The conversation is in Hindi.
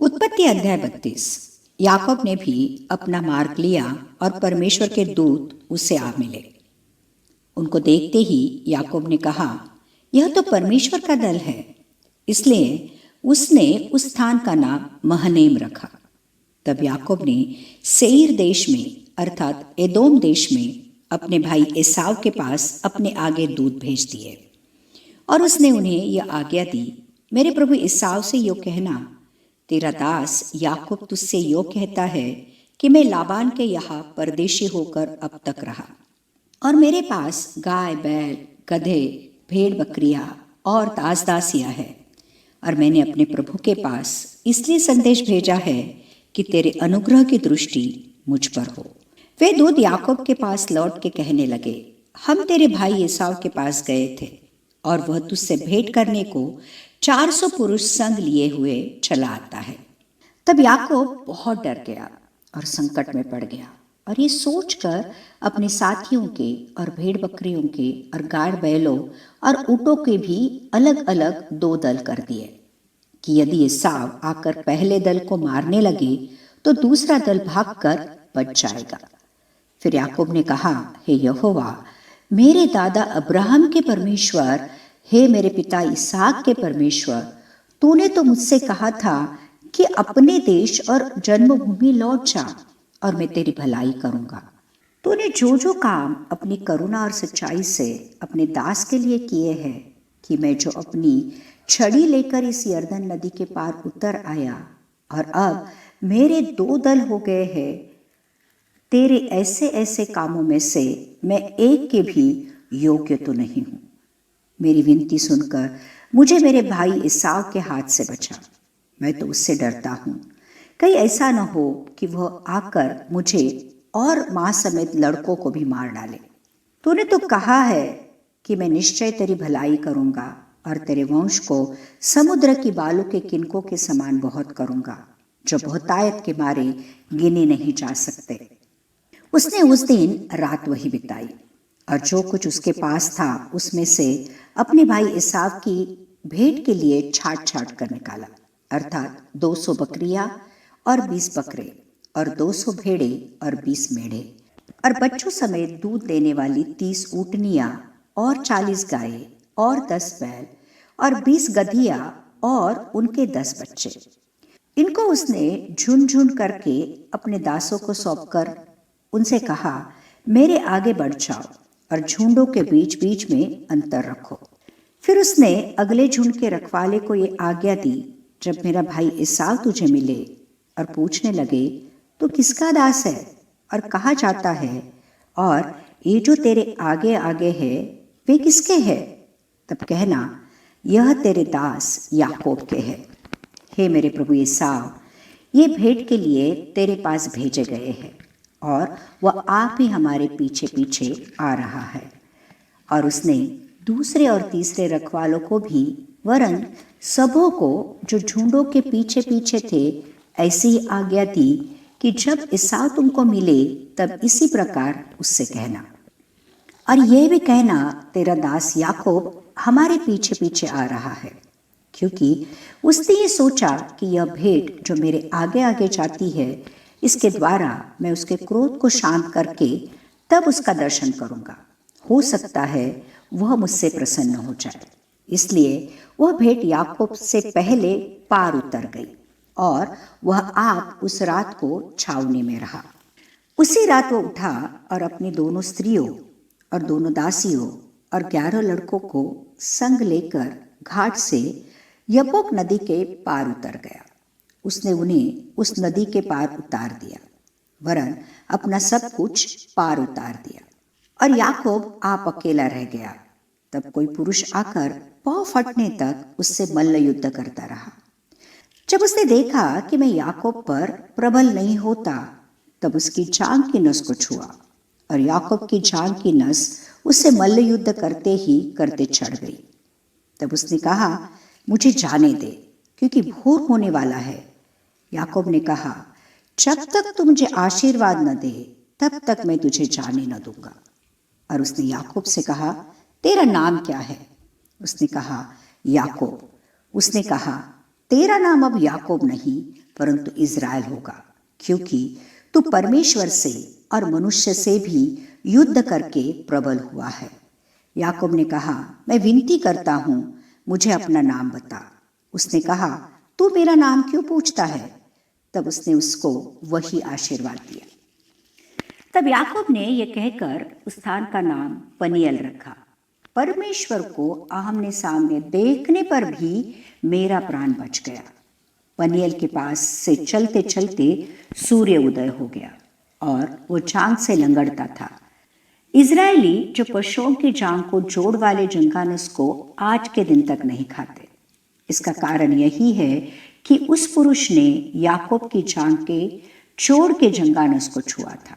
उत्पत्ति अध्याय 32। याकूब ने भी अपना मार्ग लिया और परमेश्वर के दूत उससे आ मिले। उनको देखते ही याकूब ने कहा, यह तो परमेश्वर का दल है। इसलिए उसने उस स्थान का नाम महनेम रखा। तब याकूब ने सेईर देश में अर्थात एदोम देश में अपने भाई एसाव के पास अपने आगे दूत भेज दिए और उसने उन्हें यह आज्ञा दी, मेरे प्रभु एसाव से यो कहना, तेरा दास याकूब तुझसे यो कहता है कि मैं लाबान के यहाँ परदेशी होकर अब तक रहा और मेरे पास गाय बैल गधे भेड़ बकरियां और दास दासियां है, और मैंने अपने प्रभु के पास इसलिए संदेश भेजा है कि तेरे अनुग्रह की दृष्टि मुझ पर हो। वे दूत याकूब के पास लौट के कहने लगे, हम तेरे भाई एसाव के पास गए थे और वह तुझसे भेंट करने को 400 पुरुष संग लिए हुए चला आता है। तब याकूब बहुत डर गया और संकट में पड़ गया और ये सोचकर अपने साथियों के और भेड़ बकरियों के और गाड़ बैलों और ऊँटों के भी अलग अलग 2 दल कर दिए कि यदि एसाव आकर पहले दल को मारने लगे तो दूसरा दल भागकर बच जाएगा। फिर याकूब ने कहा, हे यहोवा, मेरे दादा अब्राहम के परमेश्वर, हे मेरे पिता इसहाक के परमेश्वर, तूने तो मुझसे कहा था कि अपने देश और जन्मभूमि लौट जा और मैं तेरी भलाई करूंगा। तूने जो जो काम अपनी करुणा और सच्चाई से अपने दास के लिए किए हैं कि मैं जो अपनी छड़ी लेकर इस यरदन नदी के पार उतर आया और अब मेरे 2 दल हो गए हैं, तेरे ऐसे ऐसे कामों में से मैं एक के भी योग्य तो नहीं हूं। मेरी विनती सुनकर मुझे मेरे भाई एसाव के हाथ से बचा। मैं तो उससे डरता हूं, कहीं ऐसा न हो कि वह आकर मुझे और मां समेत लड़कों को भी मार डाले। तूने तो कहा है कि मैं निश्चय तेरी भलाई करूंगा और तेरे वंश को समुद्र की बालू के किनकों के समान बहुत करूंगा, जो बहुतायत के मारे गिने नहीं जा सकते। उसने उस दिन रात वही बिताई और जो कुछ उसके पास था उसमें से अपने भाई एसाव की भेंट के लिए छाट छाट कर निकाला, अर्थात 200 बकरियां और 20 बकरे और 200 भेड़े और 20 मेढ़े और बच्चों समेत दूध देने वाली 30 ऊँटनियां और 40 गायें और 10 बैल और 20 गधिया और उनके 10 बच्चे। इनको उसने झुंड झुंड करके अपने दासों को सौंपकर उनसे कहा, मेरे आगे बढ़ जाओ और झुंडों के बीच बीच में अंतर रखो। फिर उसने अगले झुंड के रखवाले को ये आज्ञा दी, जब मेरा भाई एसाव तुझे मिले और पूछने लगे, तू किसका दास है और कहाँ जाता है, और ये जो तेरे आगे आगे है वे किसके हैं, तब कहना, यह तेरे दास याकूब के है। हे मेरे प्रभु एसाव, ये भेंट के लिए तेरे पास भेजे गए हैं और वह आप ही हमारे पीछे पीछे आ रहा है। और उसने दूसरे और तीसरे रखवालों को भी वरन सबों को जो झुंडों के पीछे पीछे थे ऐसी ही आज्ञा दी कि जब एसाव तुमको मिले तब इसी प्रकार उससे कहना, और यह भी कहना, तेरा दास याकूब हमारे पीछे पीछे आ रहा है, क्योंकि उसने ये सोचा कि यह भेंट जो मेरे आगे आगे जाती है, इसके द्वारा मैं उसके क्रोध को शांत करके तब उसका दर्शन करूंगा। हो सकता है वह मुझसे प्रसन्न हो जाए। इसलिए वह भेंट याकूब से पहले पार उतर गई और वह आप उस रात को छावनी में रहा। उसी रात वो उठा और अपनी दोनों स्त्रियों और दोनों दासियों और 11 लड़कों को संग लेकर घाट से यब्बोक नदी के पार उतर गया। उसने उन्हें उस नदी के पार उतार दिया, वरन अपना सब कुछ पार उतार दिया, और याकूब आप अकेला रह गया। तब कोई पुरुष आकर पाँव फटने तक उससे मल्ल युद्ध करता रहा। जब उसने देखा कि मैं याकूब पर प्रबल नहीं होता, तब उसकी जांघ की नस को छुआ, और याकूब की जांघ की नस उससे मल्ल युद्ध करते ही करते चढ़ गई। तब उसने कहा, मुझे जाने दे, क्योंकि भोर होने वाला है। याकूब ने कहा, जब तक तू मुझे आशीर्वाद न दे तब तक मैं तुझे जाने न दूंगा। और उसने याकूब से कहा, तेरा नाम क्या है? उसने कहा, याकूब। उसने कहा, तेरा नाम अब याकूब नहीं परंतु इज़राइल होगा, क्योंकि तू परमेश्वर से और मनुष्य से भी युद्ध करके प्रबल हुआ है। याकूब ने कहा, मैं विनती करता हूँ, मुझे अपना नाम बता। उसने कहा, तू मेरा नाम क्यों पूछता है? तब उसने उसको वही आशीर्वाद दिया। तब याकूब ने यह कहकर उस स्थान का नाम पनीएल रखा, परमेश्वर को आमने सामने देखने पर भी मेरा प्राण बच गया। पनीएल के पास से चलते चलते सूर्य उदय हो गया और वो जांग से लंगड़ता था। इजरायली जो पशुओं की जांग को जोड़ वाले जंगानस को आज के दिन तक नहीं खाते। इसका कारण यही है कि उस पुरुष ने याकूब की जांग के जोड़ के जंगानस को छुआ था।